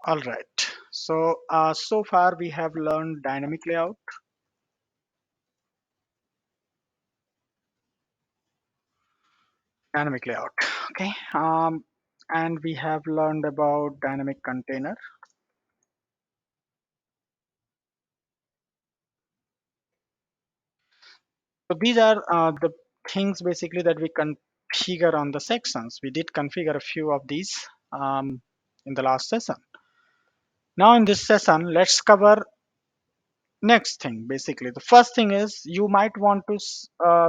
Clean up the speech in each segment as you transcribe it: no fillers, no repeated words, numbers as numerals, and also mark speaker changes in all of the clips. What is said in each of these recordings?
Speaker 1: All right. So far we have learned dynamic layout, dynamic layout. Okay. And we have learned about dynamic container. So these are the things basically that we configure on the sections. We did configure a few of these in the last session. Now in this session, let's cover next thing. Basically, the first thing is you might want to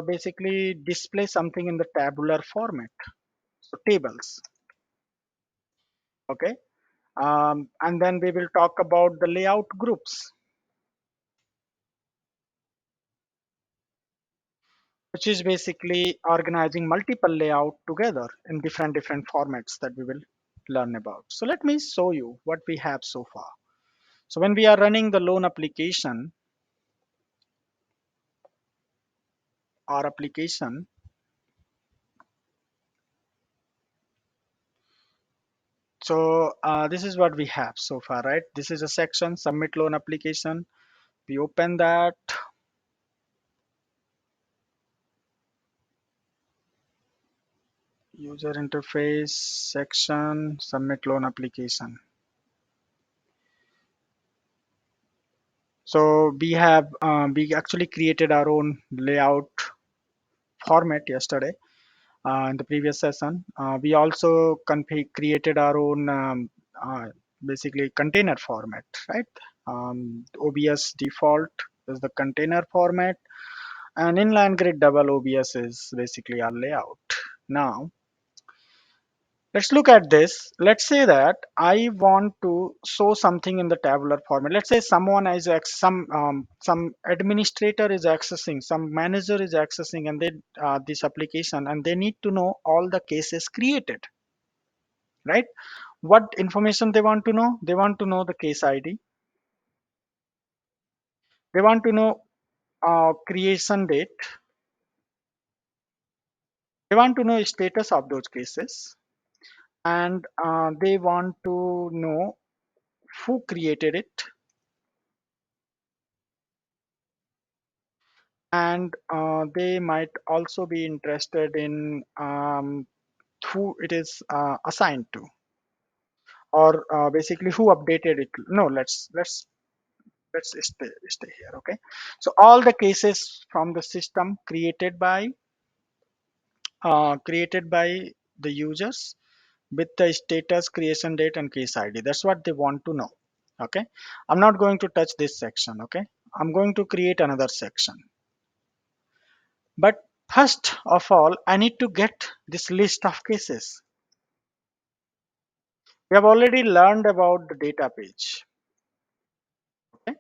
Speaker 1: basically display something in the tabular format. So tables. Okay. And then we will talk about the layout groups, which is basically organizing multiple layout together in different formats that we will learn about. So let me show you what we have so far. So when we are running the loan application, our application, so this is what we have so far, right? This is a section, submit loan application. We open that. User interface section, submit loan application. So we actually created our own layout format yesterday in the previous session. We also created our own basically container format, right? OBS default is the container format, and inline grid double OBS is basically our layout. Now let's look at this. Let's say that I want to show something in the tabular format. Let's say someone is some administrator is accessing, some manager is accessing, and they this application, and they need to know all the cases created, right? What information they want to know? They want to know the case ID. They want to know creation date. They want to know status of those cases, and they want to know who created it, and they might also be interested in who it is assigned to, or basically who updated it. No, let's stay here. Okay, so all the cases from the system created by the users with the status, creation date, and case ID. That's what they want to know. Okay, I'm not going to touch this section. Okay, I'm going to create another section. But first of all, I need to get this list of cases. We have already learned about the data page. Okay?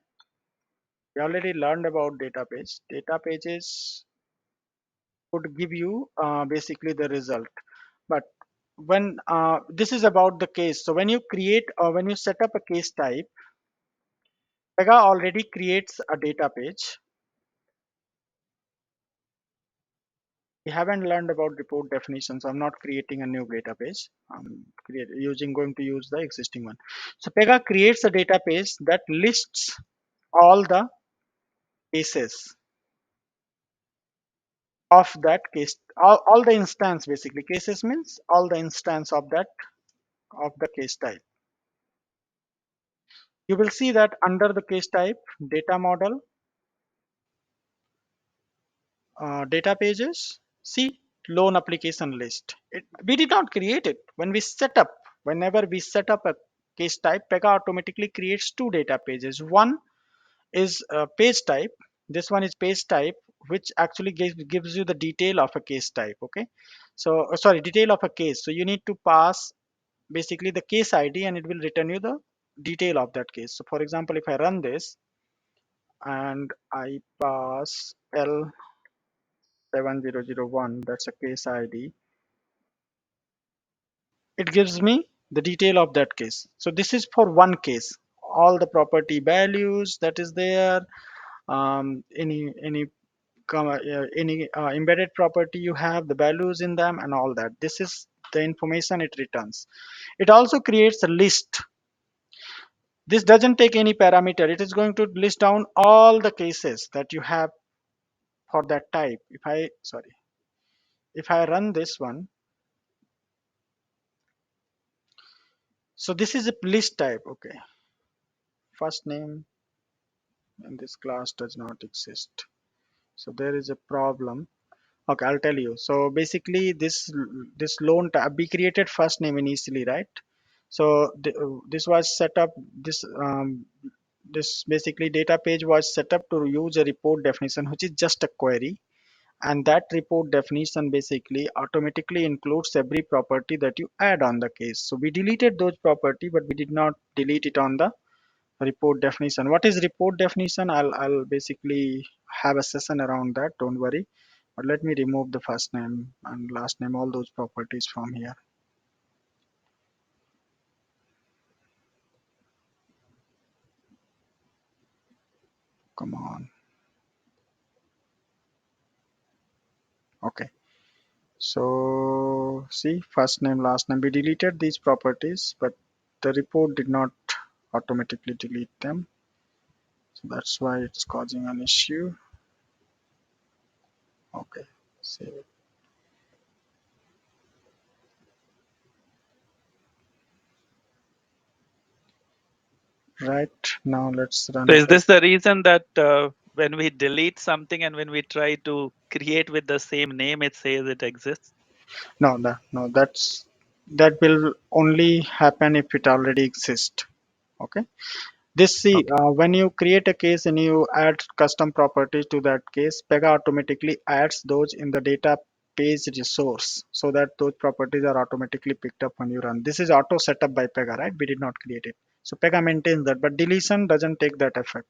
Speaker 1: We already learned about data page. Data pages would give you basically the result. But when this is about the case, so when you create or when you set up a case type, Pega already creates a data page. We haven't learned about report definition, so I'm not creating a new data page. I'm going to use the existing one. So Pega creates a data page that lists all the cases of that case, all the instance. Basically cases means all the instance of that of the case type. You will see that under the case type, data model, data pages, see loan application list. We did not create it. Whenever we set up a case type, Pega automatically creates two data pages. One is page type. This one is page type, which actually gives you the detail of a case type. Okay, so sorry, detail of a case. So you need to pass basically the case ID, and it will return you the detail of that case. So for example, if I run this and I pass L7001, that's a case ID, it gives me the detail of that case. So this is for one case, all the property values that is there, any embedded property you have, the values in them, and all that. This is the information it returns. It also creates a list. This doesn't take any parameter. It is going to list down all the cases that you have for that type. If I run this one, so this is a list type. Okay, first name in this class does not exist. So there is a problem. Okay, I'll tell you. So basically, this loan tab we created first name initially, right? So this was set up. This basically data page was set up to use a report definition, which is just a query, and that report definition basically automatically includes every property that you add on the case. So we deleted those property, but we did not delete it on the report definition. What is report definition? I'll basically have a session around that, don't worry. But let me remove the first name and last name, all those properties from here. Come on. Okay, so see, first name, last name, we deleted these properties, but the report did not automatically delete them. So that's why it's causing an issue. Okay, save it. Right, now let's run
Speaker 2: So
Speaker 1: it.
Speaker 2: is this the reason that when we delete something and when we try to create with the same name, it says it exists?
Speaker 1: No, that will only happen if it already exists. Okay. This see,
Speaker 2: Okay.
Speaker 1: when you create a case and you add custom properties to that case, Pega automatically adds those in the data page resource so that those properties are automatically picked up when you run. This is auto setup by Pega, right? We did not create it. So Pega maintains that, but deletion doesn't take that effect.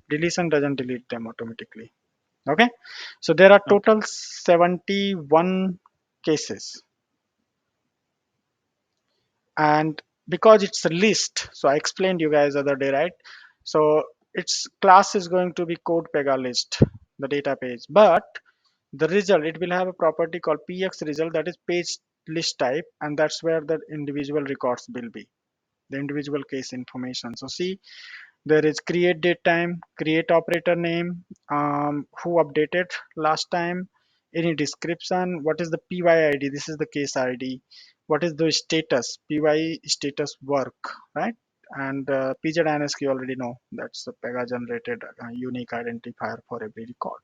Speaker 1: Deletion doesn't delete them automatically. Okay. So there are
Speaker 2: Okay.
Speaker 1: total 71 cases, and because it's a list, so I explained you guys other day, right? So its class is going to be code pega list, the data page, but the result, it will have a property called px result, that is page list type, and that's where the individual records will be, the individual case information. So see, there is create date time, create operator name, who updated last time, any description, what is the PY ID, this is the case ID, what is the status, PY status work, right? And PZINSK you already know, that's the Pega generated unique identifier for every record.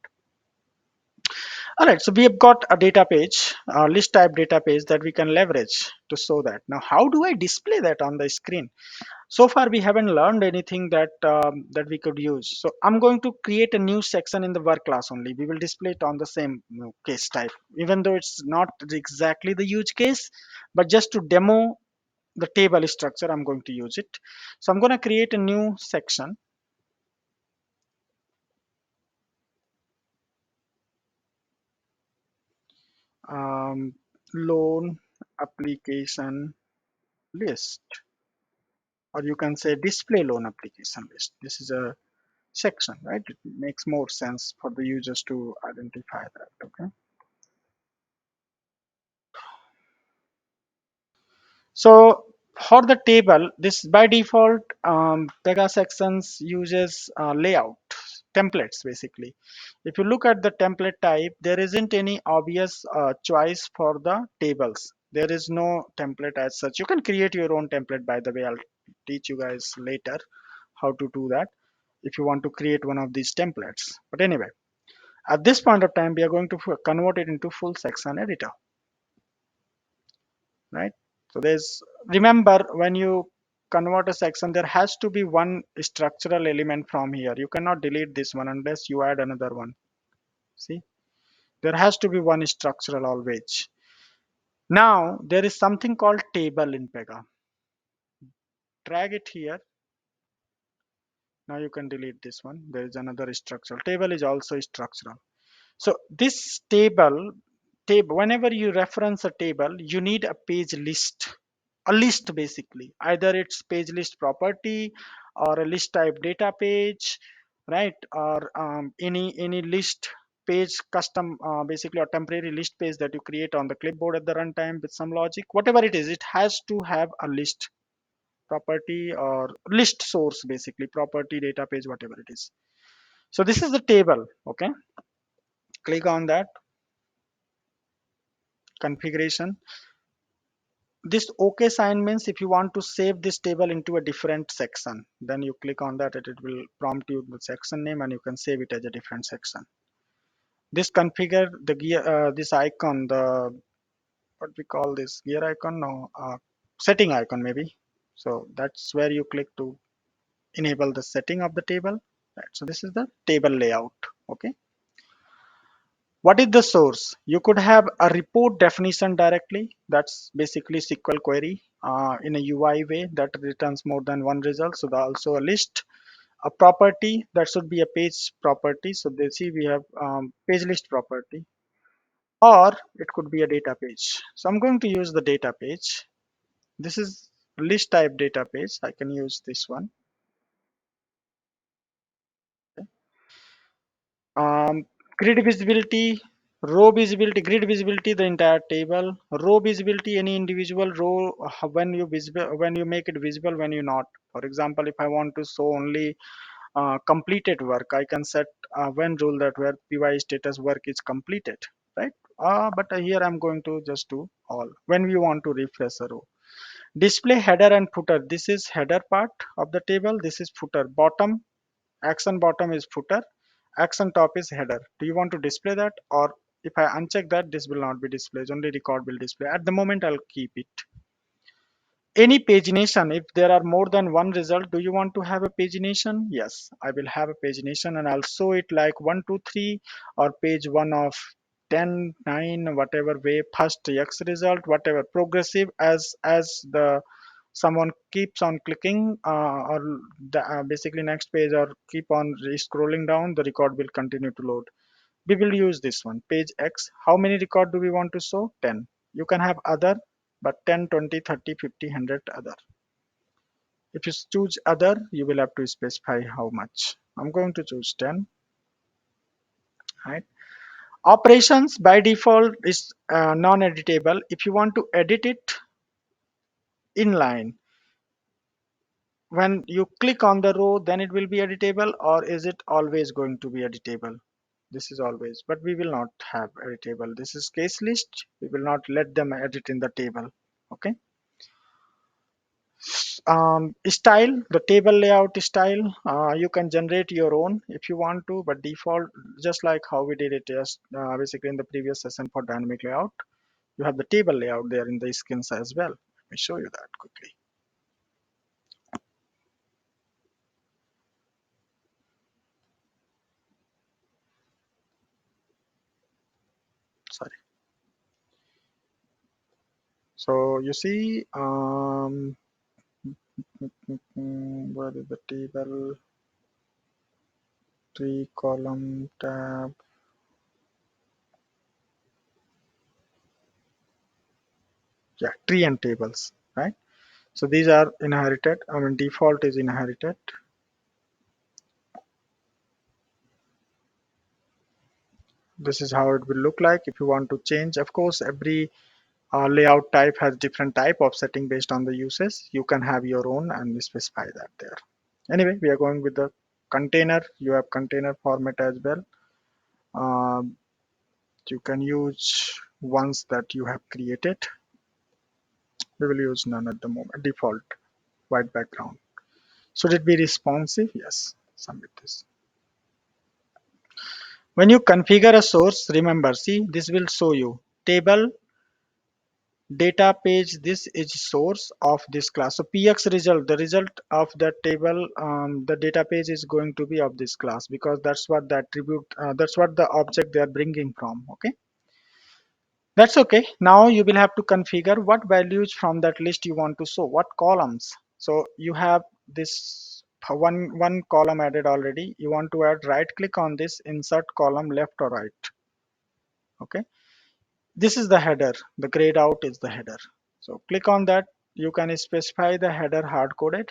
Speaker 1: All right, so we have got a data page, a list type data page that we can leverage to show that. Now, how do I display that on the screen? So far we haven't learned anything that we could use, so I'm going to create a new section in the work class only. We will display it on the same case type, even though it's not exactly the use case, but just to demo the table structure I'm going to use it. So I'm going to create a new section, um, loan application list, or you can say display loan application list. This is a section, right? It makes more sense for the users to identify that. Okay, so for the table, this by default, Pega sections uses layout templates basically. If you look at the template type, there isn't any obvious choice for the tables. There is no template as such. You can create your own template, by the way. I'll teach you guys later how to do that if you want to create one of these templates. But anyway, at this point of time, we are going to convert it into full section editor, right? So there's, remember, when you convert a section, there has to be one structural element from here. You cannot delete this one unless you add another one. See, there has to be one structural always. Now there is something called table in Pega. Drag it here. Now you can delete this one. There is another structural. Table is also structural. So this table, whenever you reference a table, you need a page list, a list basically. Either it's page list property or a list type data page, right? Or any list page custom, basically a temporary list page that you create on the clipboard at the runtime with some logic. Whatever it is, it has to have a list property or list source, basically property, data page, whatever it is. So this is the table. Okay, click on that configuration. This OK sign means if you want to save this table into a different section, then you click on that and it will prompt you the section name and you can save it as a different section. This configure the gear, this icon, the what we call this gear icon, no, setting icon maybe. So that's where you click to enable the setting of the table. Right. So this is the table layout. Okay. What is the source? You could have a report definition directly. That's basically SQL query in a UI way that returns more than one result. So also a list, a property that should be a page property. So they see we have page list property, or it could be a data page. So I'm going to use the data page. This is list type data page. I can use this one. um, Grid visibility, row visibility, grid visibility, the entire table. Row visibility, any individual row, when you visible, when you make it visible, when you not. For example, if I want to show only completed work, I can set when rule that where py status work is completed, right? But here I'm going to just do all when we want to refresh a row. Display header and footer. This is header part of the table. This is footer. Bottom, action bottom is footer, action top is header. Do you want to display that, or if I uncheck that, this will not be displayed, only record will display. At the moment I'll keep it. Any pagination, if there are more than one result, do you want to have a pagination? Yes, I will have a pagination and I'll show it like 1 2 3 or page 1 of 10 9, whatever way, first X result, whatever, progressive, as the someone keeps on clicking or basically next page, or keep on scrolling down, the record will continue to load. We will use this one, page X. How many record do we want to show? 10. You can have other, but 10 20 30 50 100 other. If you choose other, you will have to specify how much. I'm going to choose 10. Right. Operations by default is non-editable. If you want to edit it inline, when you click on the row, then it will be editable, or is it always going to be editable? This is always, but we will not have editable. This is case list. We will not let them edit in the table. Okay. Style, the table layout style, you can generate your own if you want to, but default, just like how we did it basically in the previous session for dynamic layout, you have the table layout there in the skins as well. Let me show you that quickly. Sorry. So you see, where is the table? Tree column tab. Yeah, tree and tables, right? So these are inherited. I mean, default is inherited. This is how it will look like. If you want to change, of course, every layout type has different type of setting based on the uses. You can have your own and specify that there. Anyway, we are going with the container. You have container format as well. Um, you can use ones that you have created. We will use none at the moment. Default white background. Should it be responsive? Yes. Submit this. When you configure a source, remember, see, this will show you table, data page. This is source of this class. So px result, the result of that table, the data page is going to be of this class, because that's what the attribute, that's what the object they are bringing from. Okay, that's okay. Now you will have to configure what values from that list you want to show, what columns. So you have this one column added already. You want to add, right click on this, insert column, left or right. Okay, this is the header, the grayed out is the header. So click on that. You can specify the header hard coded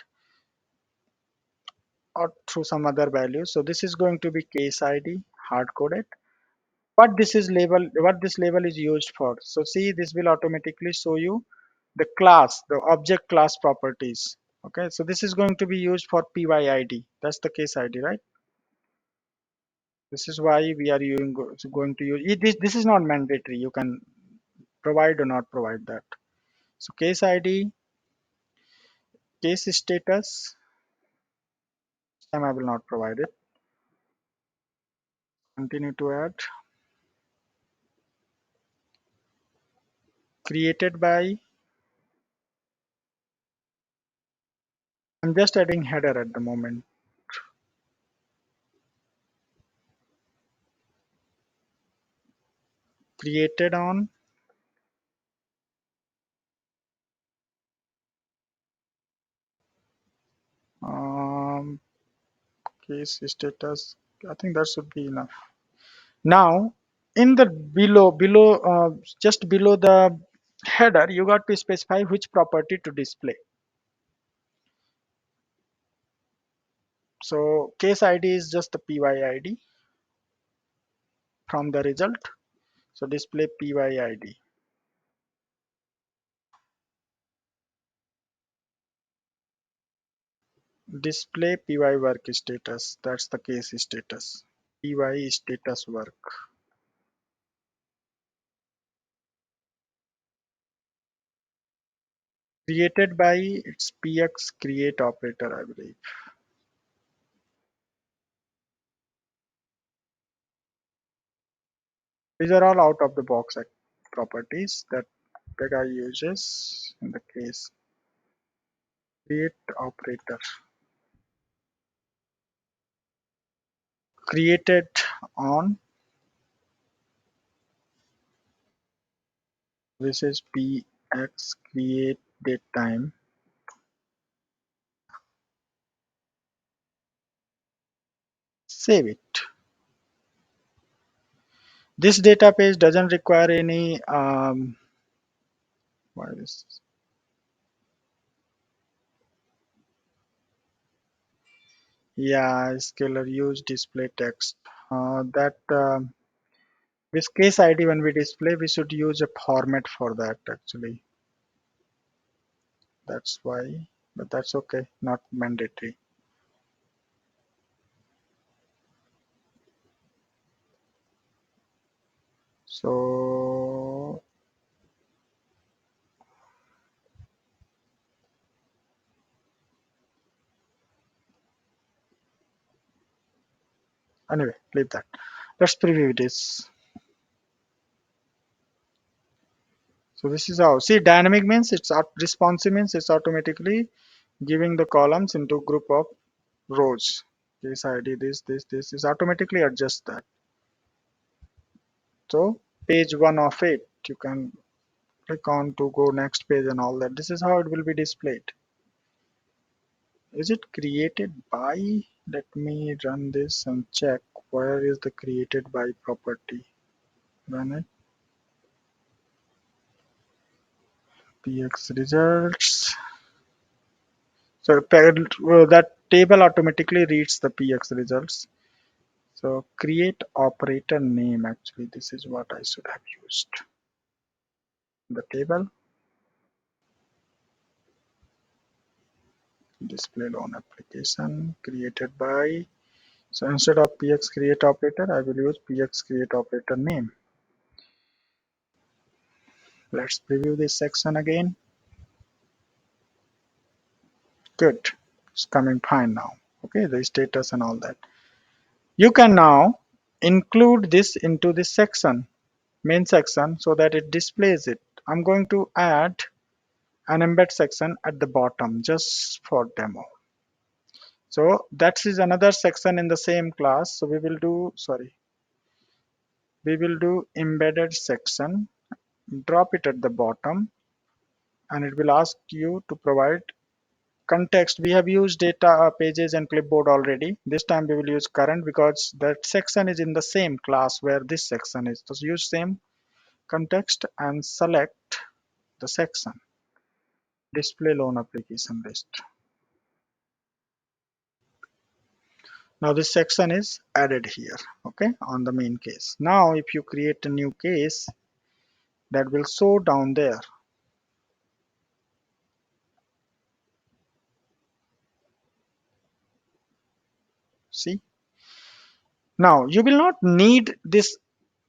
Speaker 1: or through some other value. So this is going to be case ID hard coded. What this is label, what this label is used for. So see, this will automatically show you the class, the object class properties. Okay, so this is going to be used for PYID. That's the case ID, right? This is why we are using, going to use it. This is not mandatory. You can provide or not provide that. So case ID, case status, time I will not provide it. Continue to add. Created by, I'm just adding header at the moment. Created on, um, case status. I think that should be enough. Now, in the just below the header, you got to specify which property to display. So case ID is just the PYID from the result. So display PYID. Display PY work status. That's the case status. PY status work. Created by its PX create operator, I believe. These are all out of the box properties that Pega uses in the case create operator. Created on, this is PX create date time. Save it. This data page doesn't require any why is this? Yeah, scalar use display text. That with case ID when we display, we should use a format for that actually. That's why, but that's okay, not mandatory. So anyway, leave that. Let's preview this. So this is how. See, dynamic means it's responsive means it's automatically giving the columns into group of rows. Case ID, this is automatically adjust that. So page one of it, you can click on to go next page and all that. This is how it will be displayed. Is it created by? Let me run this and check where is the created by property. Run it. PX results. So that table automatically reads the PX results. So create operator name, actually this is what I should have used. The table display loan application created by. So instead of PX create operator, I will use PX create operator name. Let's preview this section again. Good, it's coming fine now. Okay, the status and all that. You can now include this into this section, main section, so that it displays it. I'm going to add an embed section at the bottom just for demo. So that is another section in the same class. So we will do, sorry, we will do embedded section, drop it at the bottom, and it will ask you to provide context. We have used data pages and clipboard already. This time we will use current because that section is in the same class where this section is. So use same context and select the section, display loan application list. Now this section is added here, okay, on the main case. Now if you create a new case, that will show down there. See, now you will not need this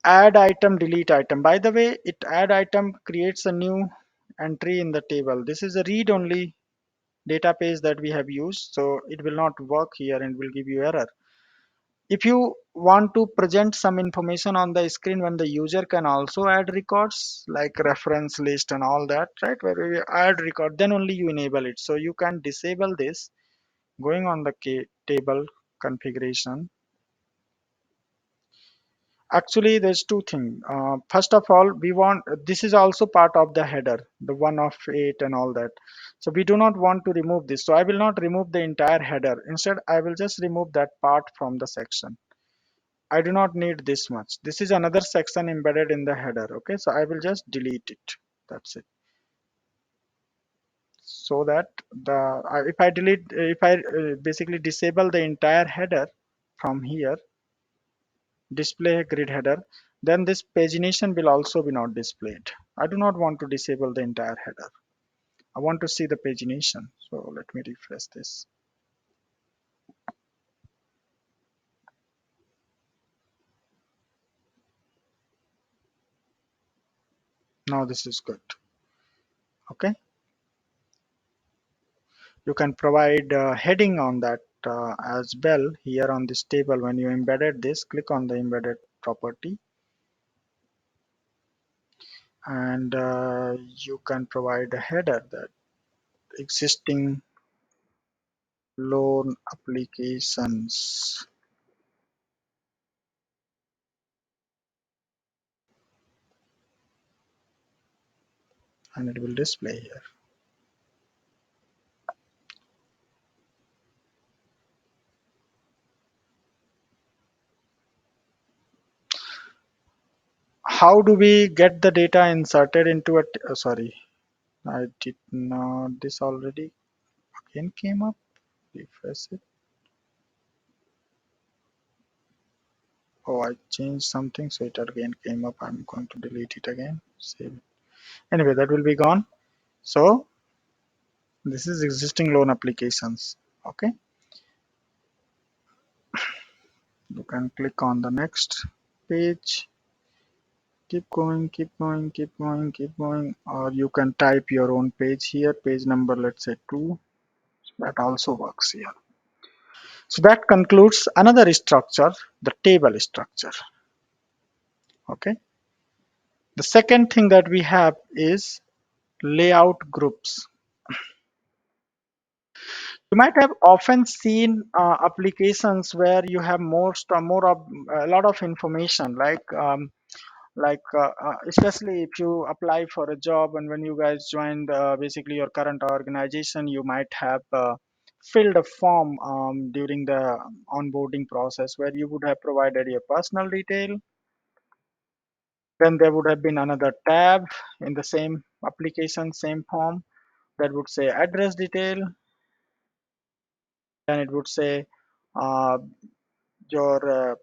Speaker 1: add item, delete item. By the way, it add item creates a new entry in the table. This is a read only database that we have used, so it will not work here and will give you error. If you want to present some information on the screen when the user can also add records like reference list and all that, right? Where you add record, then only you enable it. So you can disable this going on the table configuration. Actually, there's two things. First of all, we want, this is also part of the header, the one of eight and all that. So we do not want to remove this. So I will not remove the entire header. Instead, I will just remove that part from the section. I do not need this much. This is another section embedded in the header. Okay, so I will just delete it. That's it. So that if I delete, if I basically disable the entire header from here, display grid header, then this pagination will also be not displayed. I do not want to disable the entire header. I want to see the pagination. So let me refresh this. Now this is good. Okay. You can provide heading on that as well here on this table. When you embedded this, click on the embedded property, and you can provide a header that existing loan applications, and it will display here. How do we get the data inserted into a sorry, I did not, this already again came up. Refresh it. Oh, I changed something, so it again came up. I'm going to delete it again. Save it. Anyway, that will be gone. So this is existing loan applications. Okay, you can click on the next page. Keep going, keep going, keep going, keep going, or you can type your own page here. Page number, let's say 2. That also works here. So that concludes another structure, the table structure. Okay. The second thing that we have is layout groups. You might have often seen applications where you have more of a lot of information, especially if you apply for a job and when you guys joined basically your current organization, you might have filled a form during the onboarding process where you would have provided your personal detail. Then there would have been another tab in the same application, same form, that would say address detail. Then it would say uh, your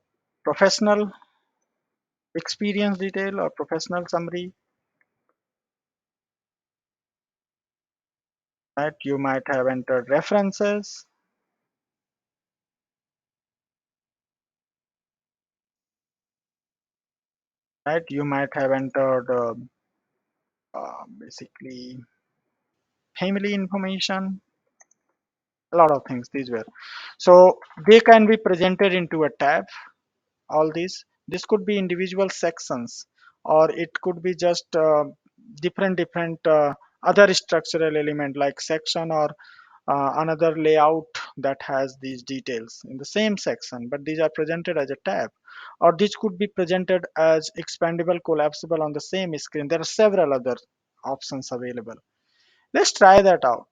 Speaker 1: professional experience detail or professional summary. Right? You might have entered references. Right? You might have entered basically family information. A lot of things these were. So they can be presented into a tab. All these. This could be individual sections, or it could be just different other structural element like section or another layout that has these details in the same section, but these are presented as a tab, or this could be presented as expandable collapsible on the same screen. There are several other options available. Let's try that out.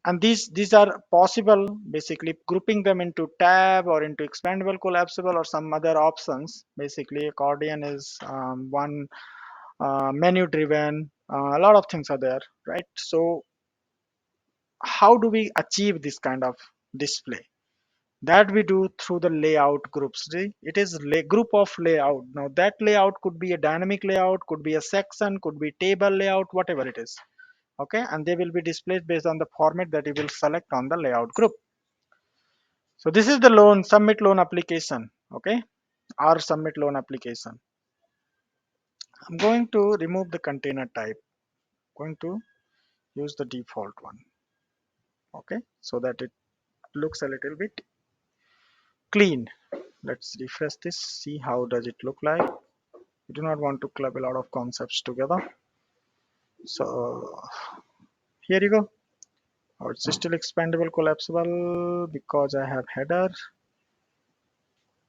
Speaker 1: And these are possible, basically grouping them into tab or into expandable collapsible or some other options. Basically accordion is one, menu driven, a lot of things are there, right? So how do we achieve this kind of display? That we do through the layout groups. See, it is group of layout. Now that layout could be a dynamic layout, could be a section, could be table layout, whatever it is. Okay, and they will be displayed based on the format that you will select on the layout group. So this is the loan submit loan application. Okay, our submit loan application. I'm going to remove the container type. Going to use the default one. Okay, so that it looks a little bit clean. Let's refresh this, see how does it look like. We do not want to club a lot of concepts together. So here you go. Oh, it's still expandable collapsible because I have header.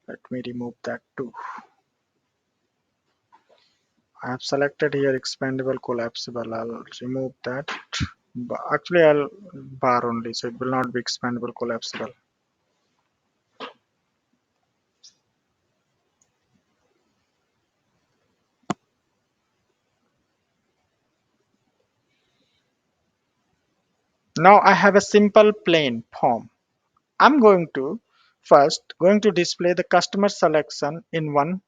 Speaker 1: Let me remove that too. I have selected here expandable collapsible. I'll remove that. But actually, I'll bar only, so it will not be expandable collapsible. Now I have a simple plain form. I'm going to first going to display the customer selection in one,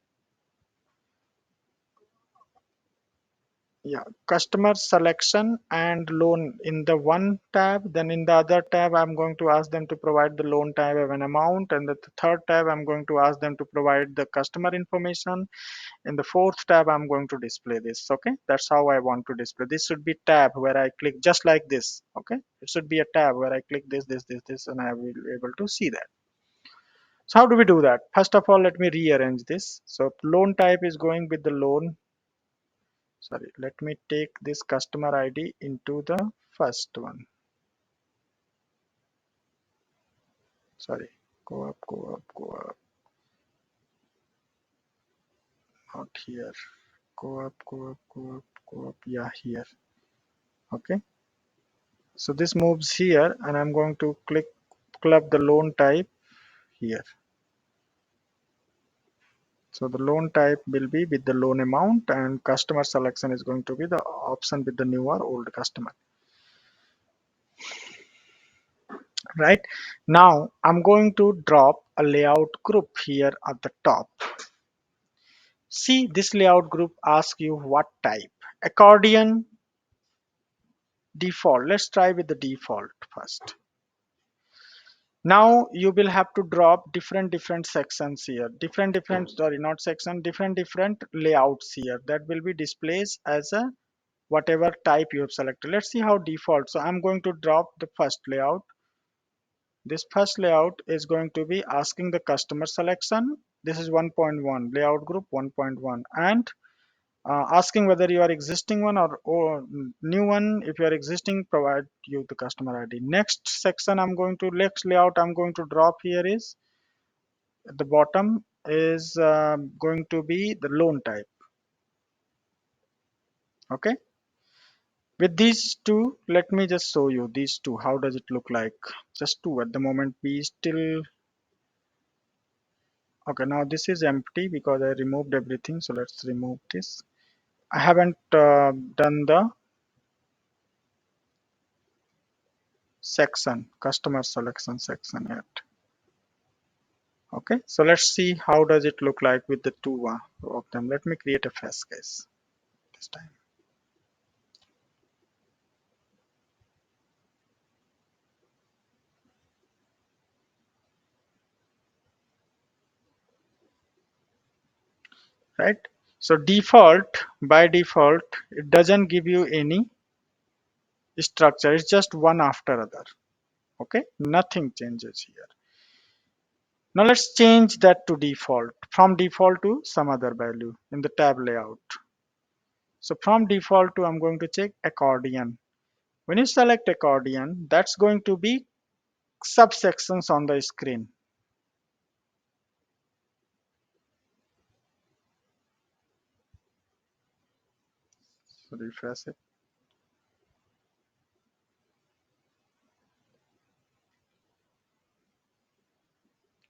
Speaker 1: yeah, customer selection and loan in the one tab. Then in the other tab I'm going to ask them to provide the loan type of an amount, and the third tab I'm going to ask them to provide the customer information. In the fourth tab I'm going to display this. Okay, that's how I want to display. This should be tab where I click just like this. Okay, it should be a tab where I click this, and I will be able to see that. So how do we do that? First of all, let me rearrange this. So loan type is going with the loan. Sorry, let me take this customer ID into the first one. Sorry, go up, go up, go up. Not here. Go up, go up, go up, go up. Yeah, here. Okay. So this moves here, and I'm going to click club the loan type here. So the loan type will be with the loan amount, and customer selection is going to be the option with the new or old customer. Right now I'm going to drop a layout group here at the top. See, this layout group asks you what type. Accordion, default. Let's try with the default first. Now you will have to drop different sections here, different sorry, not section, different layouts here that will be displays as a whatever type you have selected. Let's see how default. So I'm going to drop the first layout. This first layout is going to be asking the customer selection. This is 1.1 layout group 1.1, and asking whether you are existing one or new one. If you are existing, provide you the customer ID. Next section I'm going to, next layout I'm going to drop here is at the bottom is going to be the loan type. Okay, with these two, let me just show you these two. How does it look like? Just two at the moment. We still, okay, now this is empty because I removed everything. So let's remove this. I haven't done the section, customer selection section yet. Okay, so let's see how does it look like with the two of them. Let me create a fast case this time. Right, so default, by default it doesn't give you any structure. It's just one after other. Okay, nothing changes here. Now let's change that to default, from default to some other value in the tab layout. So from default to, I'm going to check accordion. When you select accordion, that's going to be subsections on the screen. So refresh it.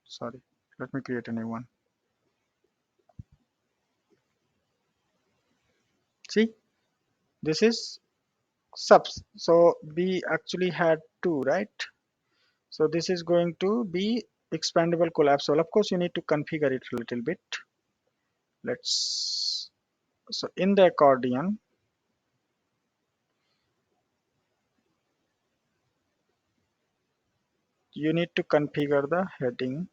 Speaker 1: Sorry, let me create a new one. See, this is subs. So we actually had two, right? So this is going to be expandable collapsible. Of course, you need to configure it a little bit. Let's, so in the accordion, you need to configure the heading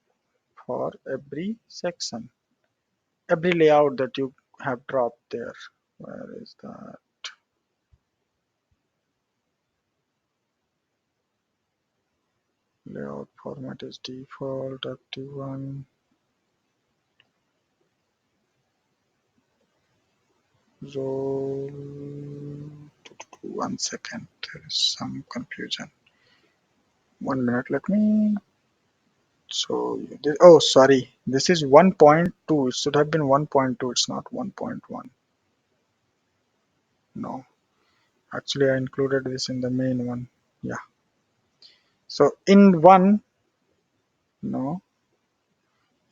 Speaker 1: for every section, every layout that you have dropped there. Where is that? Layout format is default, active one, role. 1 second, there is some confusion. 1 minute, let me show you this. Oh, sorry, this is 1.2. It should have been 1.2. It's not 1.1. No, actually, I included this in the main one. Yeah. So in one, no,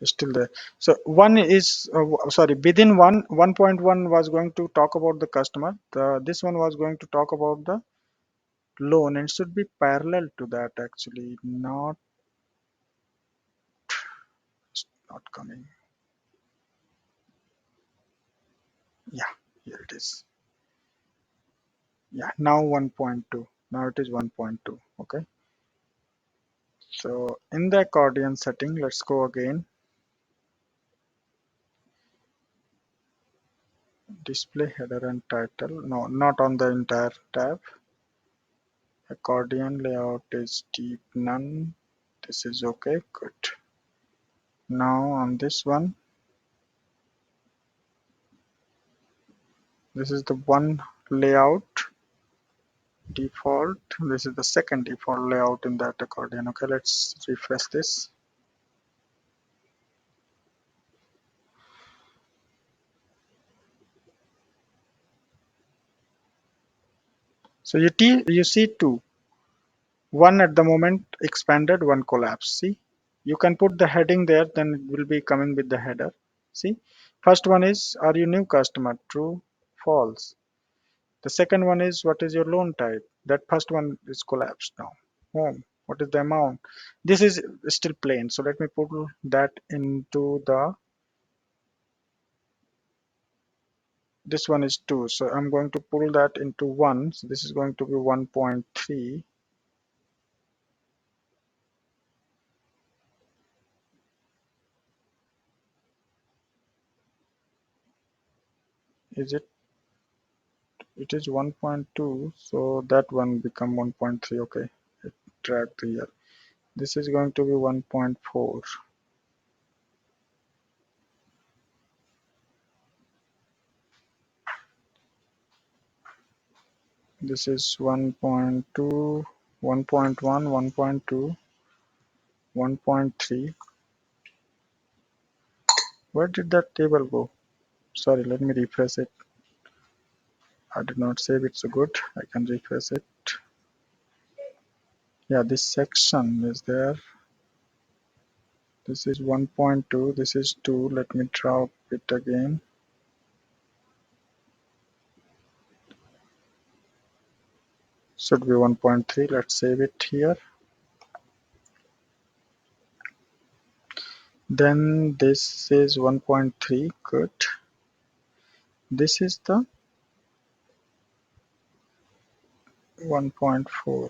Speaker 1: it's still there. So one is sorry. Within 1.1 was going to talk about the customer. This one was going to talk about the loan, and it should be parallel to that actually. Not coming. Yeah, here it is. Yeah, now 1.2. Now it is 1.2. Okay. So in the accordion setting, let's go again. Display header and title. No, not on the entire tab. Accordion layout is deep none. This is okay. Good. Now on this one, this is the one layout default. This is the second default layout in that accordion. Okay, let's refresh this. So you see two. One at the moment expanded, one collapsed. See, you can put the heading there, then it will be coming with the header. See, first one is, are you new customer? True, false. The second one is, what is your loan type? That first one is collapsed now. Home, what is the amount? This is still plain. So let me put that into this one is 2. So I'm going to pull that into 1. So this is going to be 1.3. Is it? It is 1.2. So that one become 1.3. Okay. It dragged here. This is going to be 1.4. This is 1.2, 1.1, 1.2, 1.3. Where did that table go? Sorry, let me refresh it. I did not save it, so good. I can refresh it. Yeah, this section is there. This is 1.2. This is 2. Let me drop it again. Should be 1.3. Let's save it here. Then this is 1.3. Good. This is the 1.4.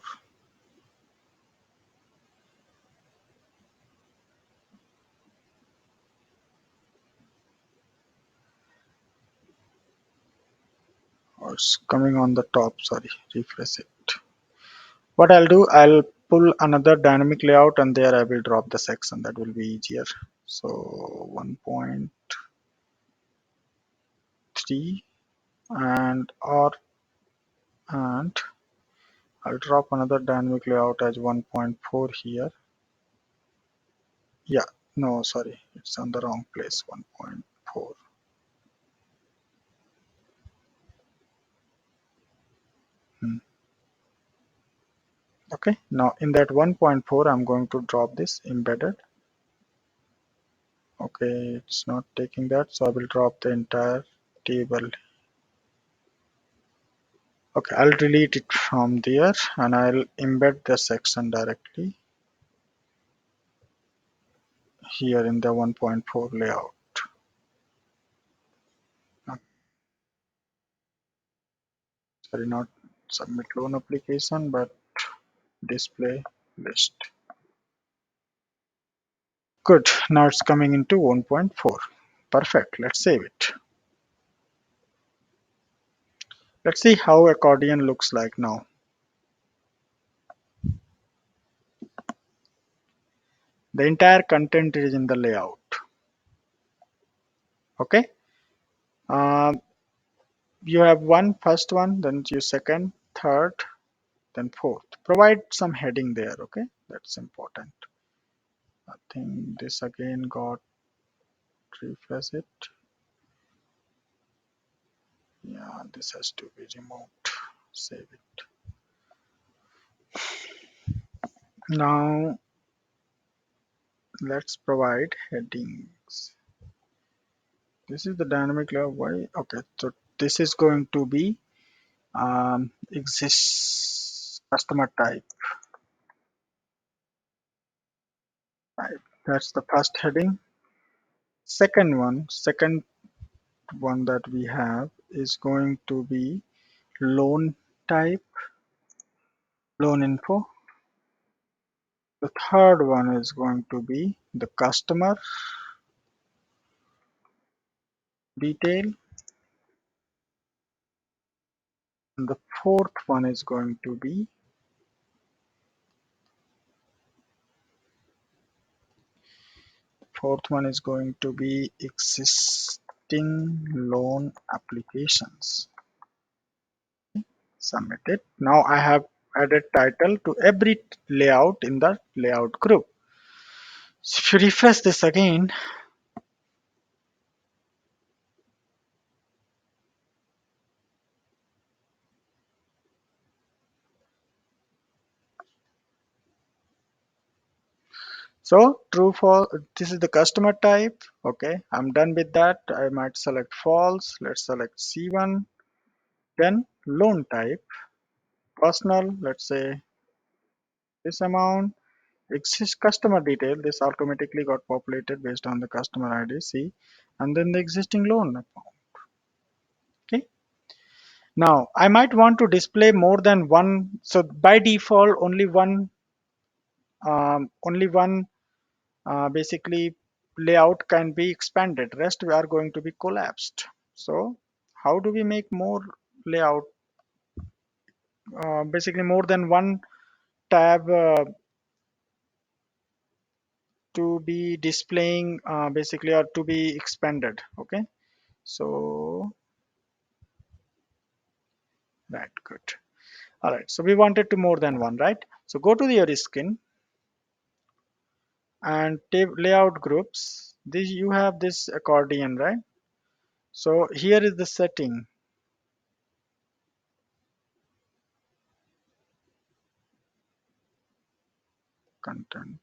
Speaker 1: Or it's coming on the top. Sorry, refresh it. What I'll do, I'll pull another dynamic layout and there I will drop the section. That will be easier. So 1.3 and and I'll drop another dynamic layout as 1.4 here. Yeah, no, sorry, it's on the wrong place. 1.4. Okay, now in that 1.4, I'm going to drop this embedded. Okay, it's not taking that, so I will drop the entire table. Okay, I'll delete it from there and I'll embed the section directly here in the 1.4 layout. Sorry, not submit loan application, but display list. Good. Now it's coming into 1.4. Perfect. Let's save it. Let's see how accordion looks like now. The entire content is in the layout. Okay. Um, you have first one, then you second, third, then fourth. Provide some heading there. Okay. That's important. I think this again got refresh it. Yeah, this has to be removed. Save it. Now let's provide headings. This is the dynamic layer. Why? Okay, so this is going to be exists customer type. That's the first heading. Second one that we have is going to be loan type, loan info. The third one is going to be the customer detail. And the fourth one is going to be existing loan applications. Submit it. Now I have added title to every layout in the layout group. So if you refresh this again, so true for this is the customer type. Okay, I'm done with that. I might select false. Let's select C1. Then loan type, personal. Let's say this amount. Exist customer detail. This automatically got populated based on the customer ID. See, and then the existing loan amount. Okay. Now I might want to display more than one. So by default, only one basically layout can be expanded. Rest we are going to be collapsed. So how do we make more layout? Basically more than one tab to be displaying basically or to be expanded. Okay. So right, good. All right. So we wanted to more than one, right? So go to your skin and tab layout groups. This you have this accordion, right? So here is the setting content.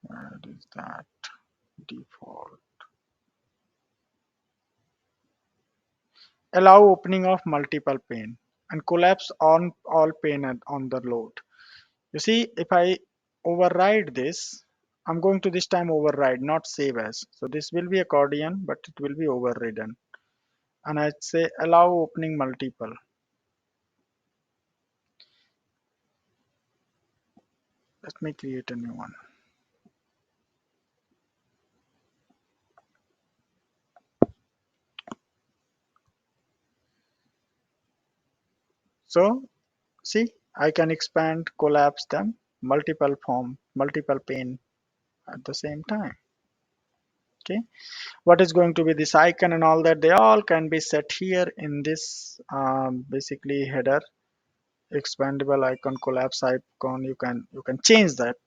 Speaker 1: Where is that default? Allow opening of multiple pane and collapse on all pane on the load. You see, if I override this, I'm going to this time override, not save as. So this will be accordion, but it will be overridden. And I say allow opening multiple. Let me create a new one. So see, I can expand, collapse them, multiple form, multiple pane at the same time. Okay, what is going to be this icon and all that? They all can be set here in this basically header, expandable icon, collapse icon. You can change that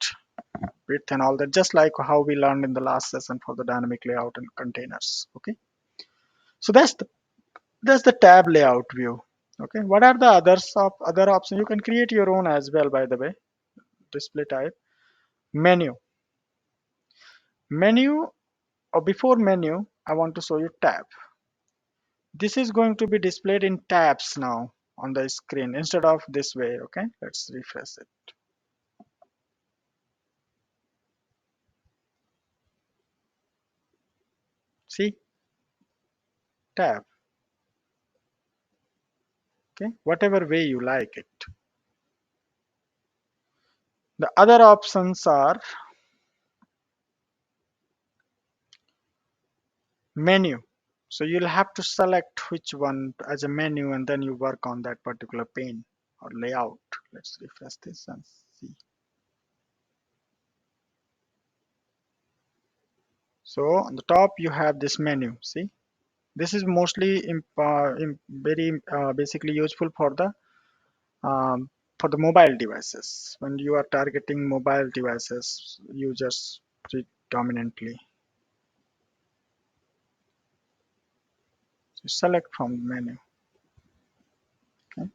Speaker 1: width and all that, just like how we learned in the last session for the dynamic layout and containers. Okay, so that's the tab layout view. Okay, what are the other options? You can create your own as well, by the way. Display type, menu, or before menu I want to show you tab. This is going to be displayed in tabs now on the screen instead of this way. Okay, let's refresh it. See, tab. Okay, whatever way you like it. The other options are menu. So you'll have to select which one as a menu and then you work on that particular pane or layout. Let's refresh this and see. So on the top you have this menu. See, this is mostly very basically useful um, for the mobile devices. When you are targeting mobile devices, users predominantly. So select from the menu. Okay.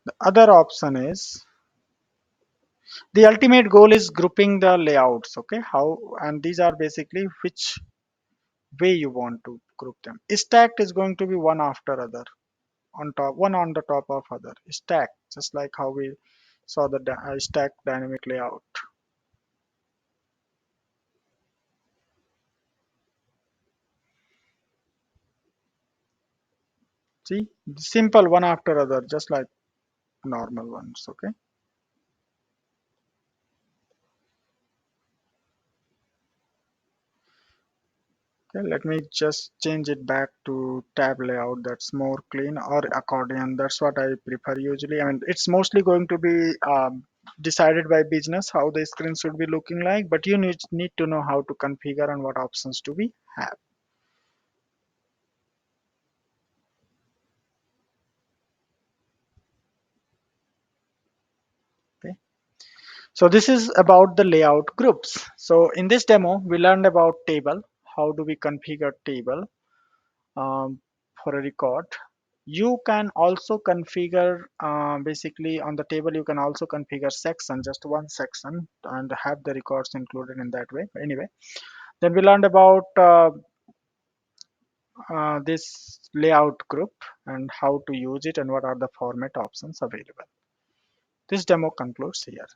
Speaker 1: The other option is the ultimate goal is grouping the layouts. Okay, how and these are basically which way you want to group them. Stacked is going to be one after other on top, one on the top of other. Stack, just like how we saw the stack dynamic layout. See, simple one after other, just like normal ones. Okay. Okay, let me just change it back to tab layout. That's more clean, or accordion. That's what I prefer usually. I mean, it's mostly going to be decided by business how the screen should be looking like, but you need to know how to configure and what options to be have. Okay. So this is about the layout groups. So in this demo, we learned about table. How do we configure table for a record? You can also configure basically on the table. You can also configure section, just one section, and have the records included in that way. Anyway, then we learned about this layout group and how to use it and what are the format options available. This demo concludes here.